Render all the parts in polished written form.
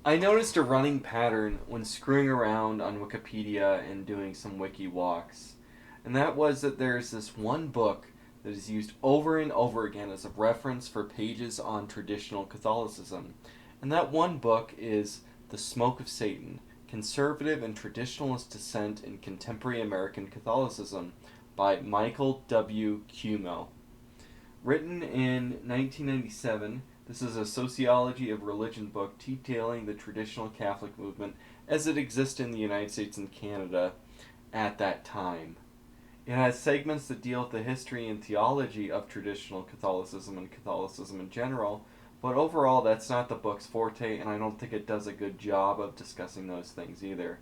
I noticed a running pattern when screwing around on Wikipedia and doing some wiki walks, and that was that there's this one book that is used over and over again as a reference for pages on traditional Catholicism. And that one book is The Smoke of Satan: Conservative and Traditionalist Dissent in Contemporary American Catholicism by Michael W. Cumo. Written in 1997, this is a sociology of religion book detailing the traditional Catholic movement as it exists in the United States and Canada at that time. It has segments that deal with the history and theology of traditional Catholicism and Catholicism in general, but overall that's not the book's forte, and I don't think it does a good job of discussing those things either.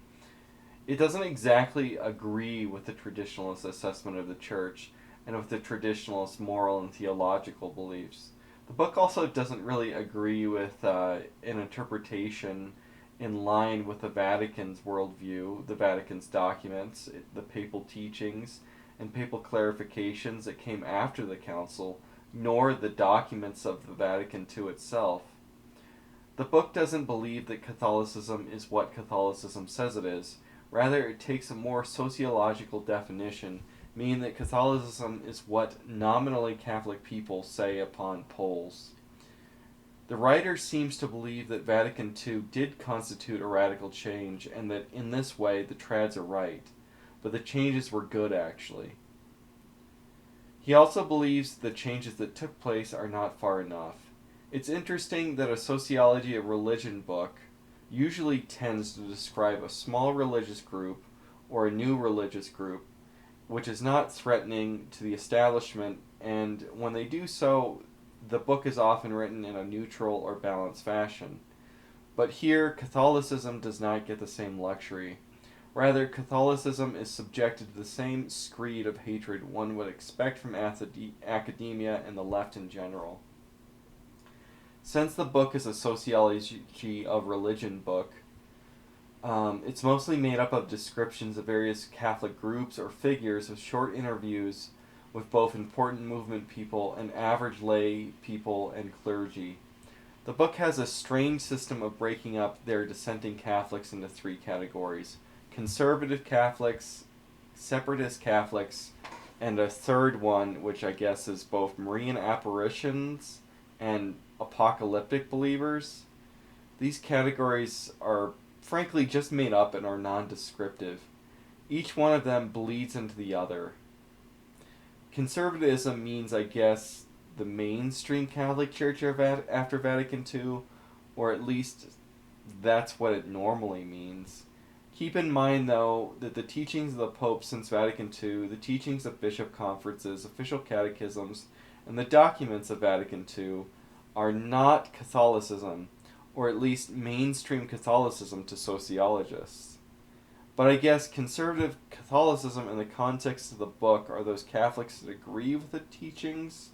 It doesn't exactly agree with the traditionalist assessment of the church and with the traditionalist moral and theological beliefs. The book also doesn't really agree with an interpretation in line with the Vatican's worldview, the Vatican's documents, the papal teachings, and papal clarifications that came after the Council, nor the documents of the Vatican II itself. The book doesn't believe that Catholicism is what Catholicism says it is. Rather, it takes a more sociological definition, meaning that Catholicism is what nominally Catholic people say upon polls. The writer seems to believe that Vatican II did constitute a radical change, and that in this way the trads are right, but the changes were good actually. He also believes the changes that took place are not far enough. It's interesting that a sociology of religion book usually tends to describe a small religious group or a new religious group which is not threatening to the establishment, and when they do so, the book is often written in a neutral or balanced fashion. But here, Catholicism does not get the same luxury. Rather, Catholicism is subjected to the same screed of hatred one would expect from academia and the left in general. Since the book is a sociology of religion book, it's mostly made up of descriptions of various Catholic groups or figures with short interviews with both important movement people and average lay people and clergy. The book has a strange system of breaking up their dissenting Catholics into three categories: conservative Catholics, separatist Catholics, and a third one, which I guess is both Marian apparitions and apocalyptic believers. These categories are frankly just made up and are non-descriptive. Each one of them bleeds into the other. Conservatism means, I guess, the mainstream Catholic Church after Vatican II, or at least that's what it normally means. Keep in mind, though, that the teachings of the Pope since Vatican II, the teachings of bishop conferences, official catechisms, and the documents of Vatican II are not Catholicism, or at least mainstream Catholicism to sociologists. But I guess conservative Catholicism in the context of the book are those Catholics that agree with the teachings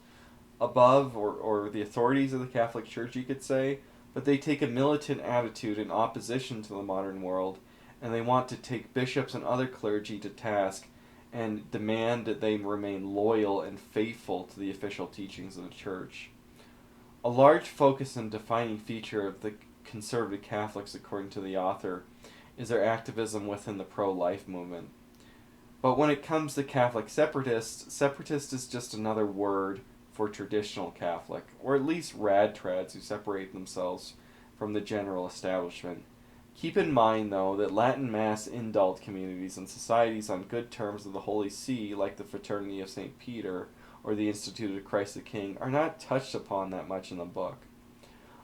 above, or the authorities of the Catholic Church, you could say, but they take a militant attitude in opposition to the modern world, and they want to take bishops and other clergy to task and demand that they remain loyal and faithful to the official teachings of the Church. A large focus and defining feature of the conservative Catholics, according to the author, is their activism within the pro-life movement. But when it comes to Catholic separatists, separatist is just another word for traditional Catholic, or at least rad-trads who separate themselves from the general establishment. Keep in mind, though, that Latin Mass indult communities and societies on good terms with the Holy See, like the Fraternity of St. Peter or the Institute of Christ the King, are not touched upon that much in the book.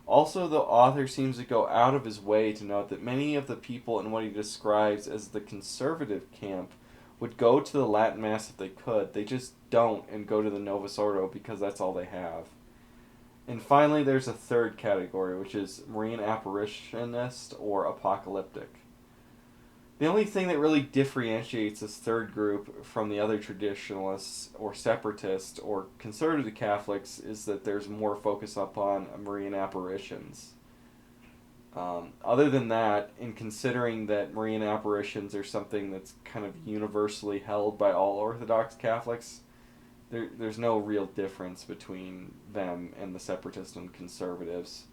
Also, the author seems to go out of his way to note that many of the people in what he describes as the conservative camp would go to the Latin Mass if they could. They just don't, and go to the Novus Ordo because that's all they have. And finally, there's a third category, which is Marian apparitionist or apocalyptic. The only thing that really differentiates this third group from the other traditionalists or separatists or conservative Catholics is that there's more focus upon Marian apparitions. Other than that, in considering that Marian apparitions are something that's kind of universally held by all Orthodox Catholics, there's no real difference between them and the separatists and conservatives.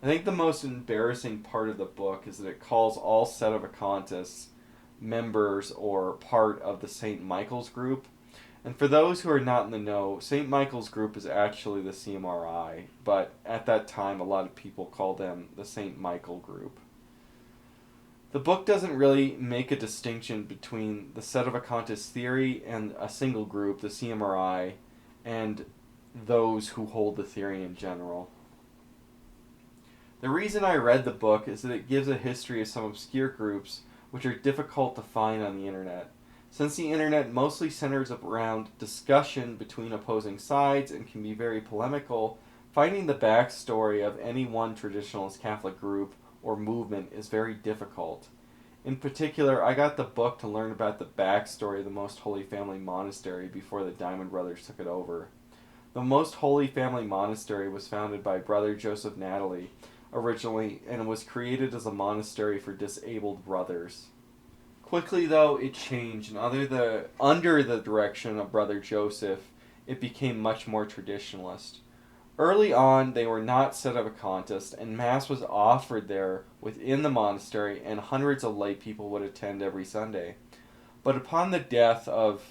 I think the most embarrassing part of the book is that it calls all Sedevacantists members or part of the St. Michael's group. And for those who are not in the know, St. Michael's group is actually the CMRI, but at that time a lot of people called them the St. Michael group. The book doesn't really make a distinction between the Sedevacantist theory and a single group, the CMRI, and those who hold the theory in general. The reason I read the book is that it gives a history of some obscure groups which are difficult to find on the internet. Since the internet mostly centers around discussion between opposing sides and can be very polemical, finding the backstory of any one traditionalist Catholic group or movement is very difficult. In particular, I got the book to learn about the backstory of the Most Holy Family Monastery before the Diamond Brothers took it over. The Most Holy Family Monastery was founded by Brother Joseph Natalie originally and was created as a monastery for disabled brothers. Quickly, though, it changed, and under the direction of Brother Joseph, it became much more traditionalist. Early on, they were not Sedevacantist, and Mass was offered there within the monastery, and hundreds of lay people would attend every Sunday. But upon the death of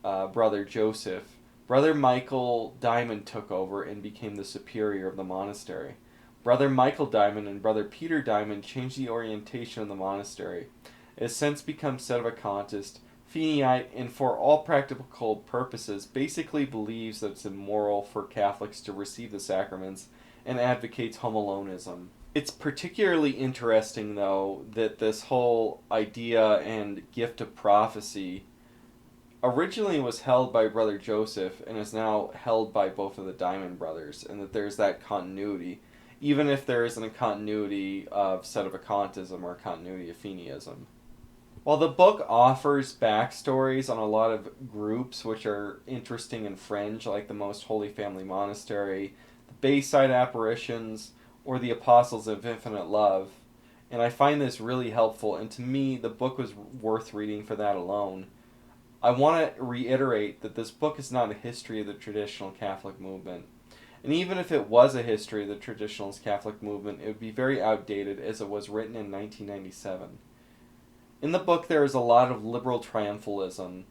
Brother Joseph, Brother Michael Diamond took over and became the superior of the monastery. Brother Michael Diamond and Brother Peter Diamond changed the orientation of the monastery. It has since become Sedevacantist, Feeneyite, and for all practical purposes basically believes that it's immoral for Catholics to receive the sacraments and advocates home aloneism. It's particularly interesting, though, that this whole idea and gift of prophecy originally was held by Brother Joseph and is now held by both of the Diamond Brothers, and that there's that continuity, even if there isn't a continuity of Sedevacantism or a continuity of Feeneyism. While the book offers backstories on a lot of groups which are interesting and fringe, like the Most Holy Family Monastery, the Bayside Apparitions, or the Apostles of Infinite Love, and I find this really helpful, and to me, the book was worth reading for that alone. I want to reiterate that this book is not a history of the traditional Catholic movement. And even if it was a history of the traditionalist Catholic movement, it would be very outdated as it was written in 1997. In the book, there is a lot of liberal triumphalism,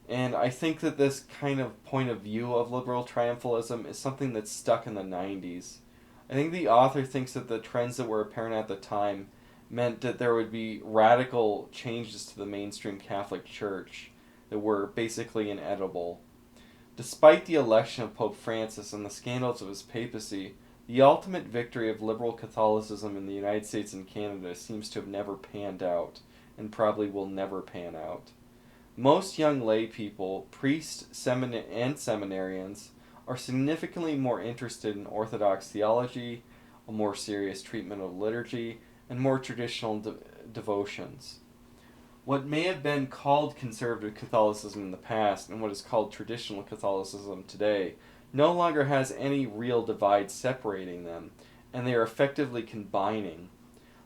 and I think that this kind of point of view of liberal triumphalism is something that's stuck in the 90s. I think the author thinks that the trends that were apparent at the time meant that there would be radical changes to the mainstream Catholic Church that were basically inedible. Despite the election of Pope Francis and the scandals of his papacy, the ultimate victory of liberal Catholicism in the United States and Canada seems to have never panned out, and probably will never pan out. Most young lay people, priests and seminarians, are significantly more interested in Orthodox theology, a more serious treatment of liturgy, and more traditional devotions. What may have been called conservative Catholicism in the past and what is called traditional Catholicism today no longer has any real divide separating them, and they are effectively combining.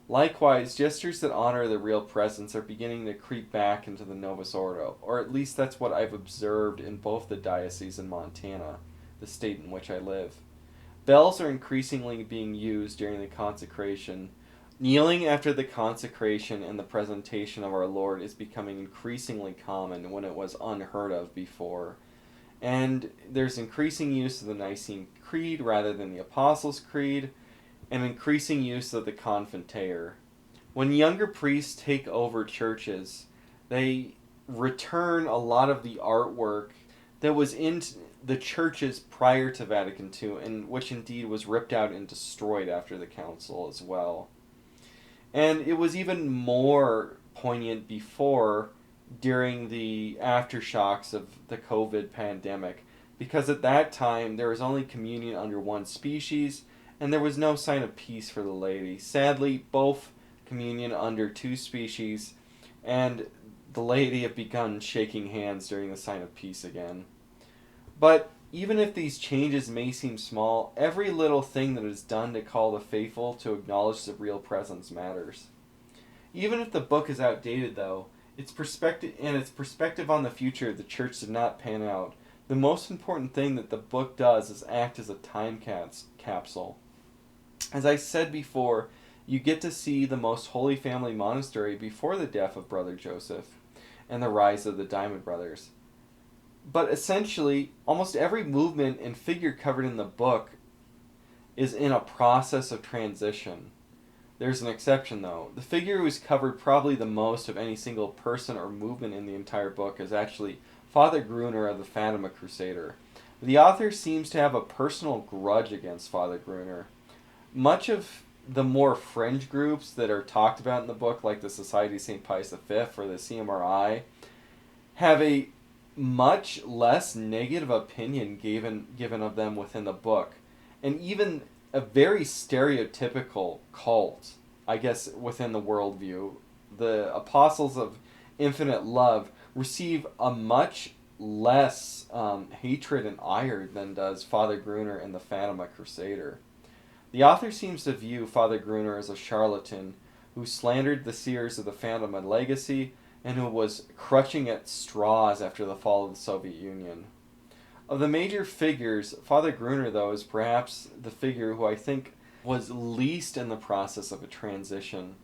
Likewise, gestures that honor the real presence are beginning to creep back into the Novus Ordo, or at least that's what I've observed in both the dioceses in Montana, the state in which I live. Bells are increasingly being used during the consecration. Kneeling after the consecration and the presentation of our Lord is becoming increasingly common when it was unheard of before. And there's increasing use of the Nicene Creed rather than the Apostles' Creed, and increasing use of the Confiteor. When younger priests take over churches, they return a lot of the artwork that was in the churches prior to Vatican II, and which indeed was ripped out and destroyed after the council as well. And it was even more poignant before, during the aftershocks of the COVID pandemic, because at that time there was only communion under one species, and there was no sign of peace for the laity. Sadly, both communion under two species and the laity have begun shaking hands during the sign of peace again. But even if these changes may seem small, every little thing that is done to call the faithful to acknowledge the real presence matters. Even if the book is outdated, though, its perspective on the future of the church did not pan out. The most important thing that the book does is act as a time capsule. As I said before, you get to see the Most Holy Family Monastery before the death of Brother Joseph and the rise of the Diamond Brothers. But essentially, almost every movement and figure covered in the book is in a process of transition. There's an exception, though. The figure who is covered probably the most of any single person or movement in the entire book is actually Father Gruner of the Fatima Crusader. The author seems to have a personal grudge against Father Gruner. Much of the more fringe groups that are talked about in the book, like the Society of St. Pius V or the CMRI, have a much less negative opinion given of them within the book. And even a very stereotypical cult, I guess, within the worldview. The Apostles of Infinite Love receive a much less hatred and ire than does Father Gruner and the Fatima Crusader. The author seems to view Father Gruner as a charlatan who slandered the seers of the Fatima legacy and who was clutching at straws after the fall of the Soviet Union. Of the major figures, Father Gruner, though, is perhaps the figure who I think was least in the process of a transition,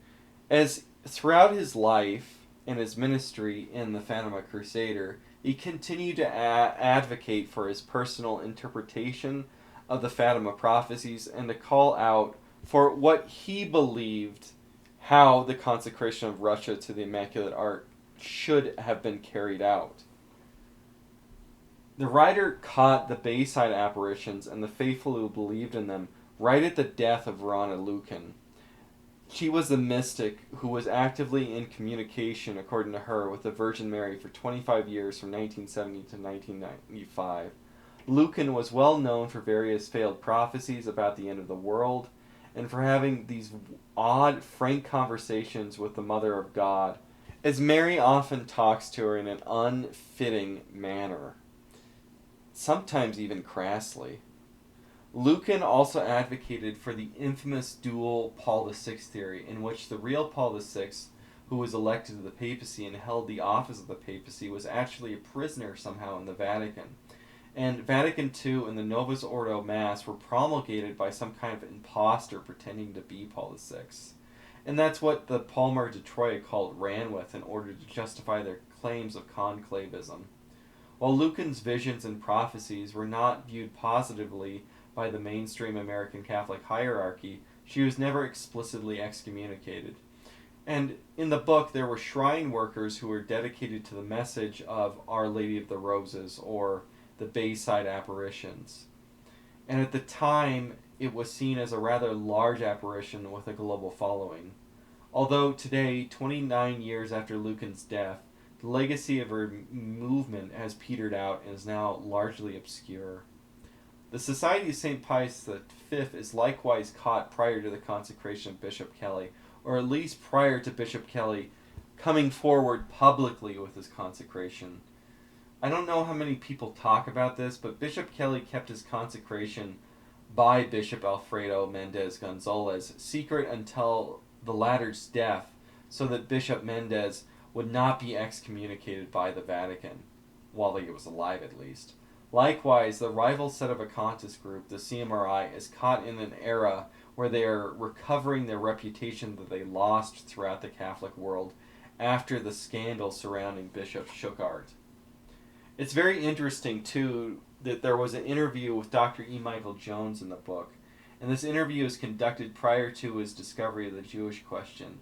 as throughout his life and his ministry in the Fatima Crusader, he continued to advocate for his personal interpretation of the Fatima prophecies and to call out for what he believed how the consecration of Russia to the Immaculate Heart should have been carried out. The writer caught the Bayside apparitions and the faithful who believed in them right at the death of Verona Lucan. She was the mystic who was actively in communication, according to her, with the Virgin Mary for 25 years from 1970 to 1995. Lucan was well known for various failed prophecies about the end of the world and for having these odd, frank conversations with the Mother of God, as Mary often talks to her in an unfitting manner, sometimes even crassly. Lucan also advocated for the infamous dual Paul VI theory, in which the real Paul VI, who was elected to the papacy and held the office of the papacy, was actually a prisoner somehow in the Vatican. And Vatican II and the Novus Ordo Mass were promulgated by some kind of imposter pretending to be Paul VI. And that's what the Palmer de Troyes cult ran with in order to justify their claims of conclavism. While Lucan's visions and prophecies were not viewed positively by the mainstream American Catholic hierarchy, she was never explicitly excommunicated. And in the book, there were shrine workers who were dedicated to the message of Our Lady of the Roses, or the Bayside apparitions. And at the time, it was seen as a rather large apparition with a global following. Although today, 29 years after Lucan's death, the legacy of her movement has petered out and is now largely obscure. The Society of St. Pius V is likewise caught prior to the consecration of Bishop Kelly, or at least prior to Bishop Kelly coming forward publicly with his consecration. I don't know how many people talk about this, but Bishop Kelly kept his consecration by Bishop Alfredo Mendez Gonzalez secret until the latter's death, so that Bishop Mendez would not be excommunicated by the Vatican, while he was alive at least. Likewise, the rival sedevacantist group, the CMRI, is caught in an era where they are recovering their reputation that they lost throughout the Catholic world after the scandal surrounding Bishop Schuchart. It's very interesting, too, that there was an interview with Dr. E. Michael Jones in the book, and this interview was conducted prior to his discovery of the Jewish question.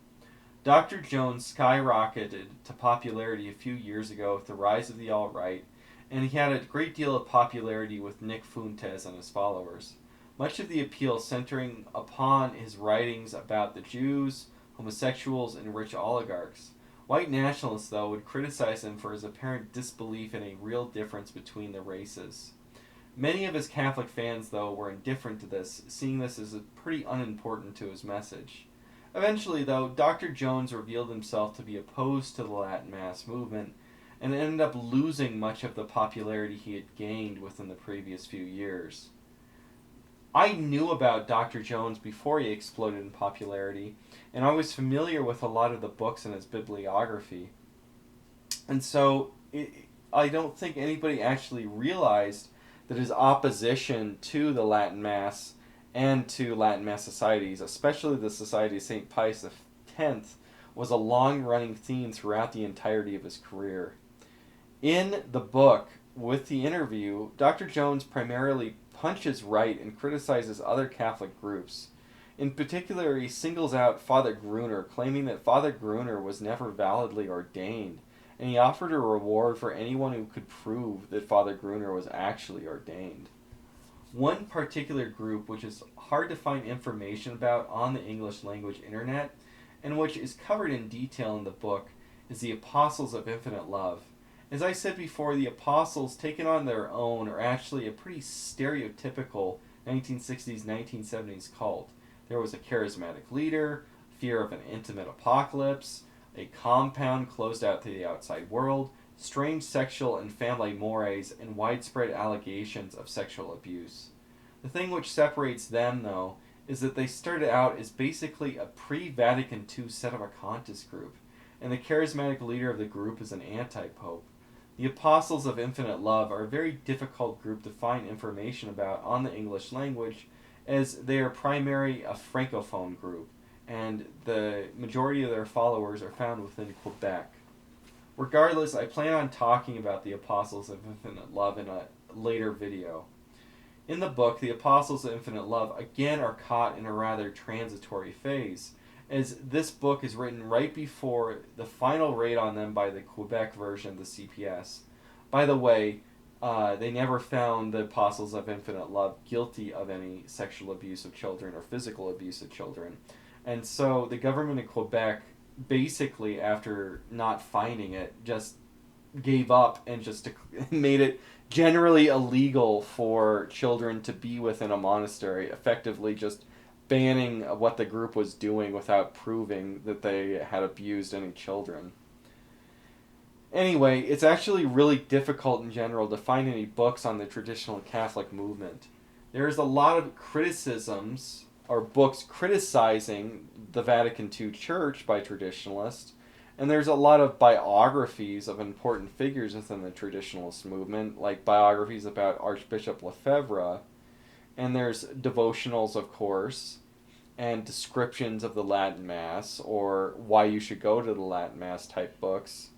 Dr. Jones skyrocketed to popularity a few years ago with the rise of the alt-right, and he had a great deal of popularity with Nick Fuentes and his followers. Much of the appeal centering upon his writings about the Jews, homosexuals, and rich oligarchs. White nationalists, though, would criticize him for his apparent disbelief in a real difference between the races. Many of his Catholic fans, though, were indifferent to this, seeing this as pretty unimportant to his message. Eventually, though, Dr. Jones revealed himself to be opposed to the Latin Mass movement, and ended up losing much of the popularity he had gained within the previous few years. I knew about Dr. Jones before he exploded in popularity, and I was familiar with a lot of the books in his bibliography. And so I don't think anybody actually realized that his opposition to the Latin Mass and to Latin Mass societies, especially the Society of St. Pius X, was a long-running theme throughout the entirety of his career. In the book, with the interview, Dr. Jones primarily punches right and criticizes other Catholic groups. In particular, he singles out Father Gruner, claiming that Father Gruner was never validly ordained, and he offered a reward for anyone who could prove that Father Gruner was actually ordained. One particular group which is hard to find information about on the English language internet, and which is covered in detail in the book, is the Apostles of Infinite Love. As I said before, the Apostles, taken on their own, are actually a pretty stereotypical 1960s, 1970s cult. There was a charismatic leader, fear of an intimate apocalypse, a compound closed out to the outside world, strange sexual and family mores, and widespread allegations of sexual abuse. The thing which separates them, though, is that they started out as basically a pre-Vatican II Sedevacantist group, and the charismatic leader of the group is an anti-pope. The Apostles of Infinite Love are a very difficult group to find information about on the English language, as they are primarily a francophone group, and the majority of their followers are found within Quebec. Regardless, I plan on talking about the Apostles of Infinite Love in a later video. In the book, the Apostles of Infinite Love again are caught in a rather transitory phase, as this book is written right before the final raid on them by the Quebec version of the CPS. By the way, they never found the Apostles of Infinite Love guilty of any sexual abuse of children or physical abuse of children. And so the government of Quebec, basically after not finding it, just gave up and just made it generally illegal for children to be within a monastery, effectively just banning what the group was doing without proving that they had abused any children. Anyway, it's actually really difficult in general to find any books on the traditional Catholic movement. There's a lot of criticisms or books criticizing the Vatican II Church by traditionalists, and there's a lot of biographies of important figures within the traditionalist movement, like biographies about Archbishop Lefebvre, and there's devotionals, of course, and descriptions of the Latin Mass, or why you should go to the Latin Mass type books.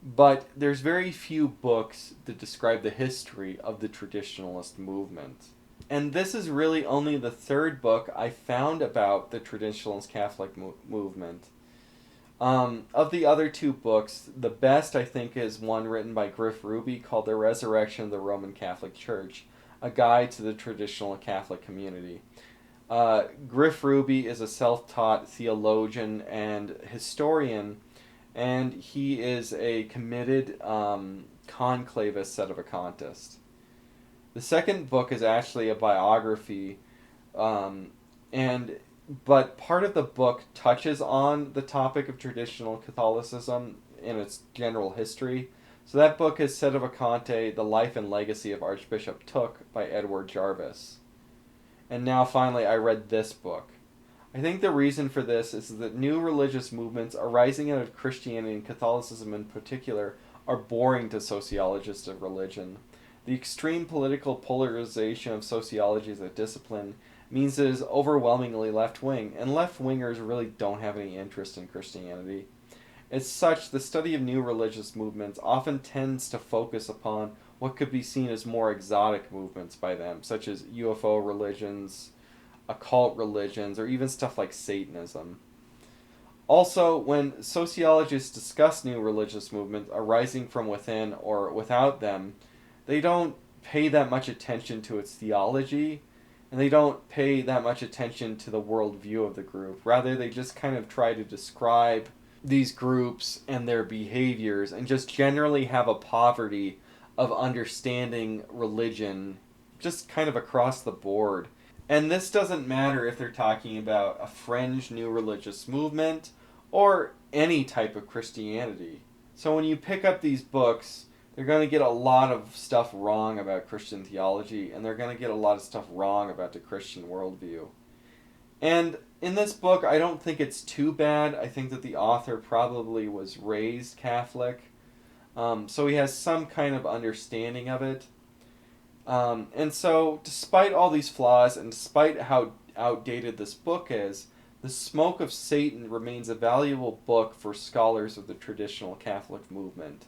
But there's very few books that describe the history of the traditionalist movement. And this is really only the third book I found about the traditionalist Catholic movement. Of the other two books, the best I think is one written by Griff Ruby called The Resurrection of the Roman Catholic Church, a guide to the traditional Catholic community. Griff Ruby is a self-taught theologian and historian, and he is a committed conclavist sedevacantist. The second book is actually a biography, but part of the book touches on the topic of traditional Catholicism in its general history. So that book is Sedevacante, The Life and Legacy of Archbishop Tooke by Edward Jarvis. And now finally I read this book. I think the reason for this is that new religious movements arising out of Christianity and Catholicism in particular are boring to sociologists of religion. The extreme political polarization of sociology as a discipline means it is overwhelmingly left-wing, and left-wingers really don't have any interest in Christianity. As such, the study of new religious movements often tends to focus upon what could be seen as more exotic movements by them, such as UFO religions, occult religions, or even stuff like Satanism. Also, when sociologists discuss new religious movements arising from within or without them, they don't pay that much attention to its theology, and they don't pay that much attention to the worldview of the group. Rather, they just kind of try to describe these groups and their behaviors and just generally have a poverty of understanding religion just kind of across the board. And this doesn't matter if they're talking about a fringe new religious movement or any type of Christianity. So when you pick up these books, they're going to get a lot of stuff wrong about Christian theology, and they're going to get a lot of stuff wrong about the Christian worldview. And in this book, I don't think it's too bad. I think that the author probably was raised Catholic, so he has some kind of understanding of it. And so, despite all these flaws and despite how outdated this book is, The Smoke of Satan remains a valuable book for scholars of the traditional Catholic movement.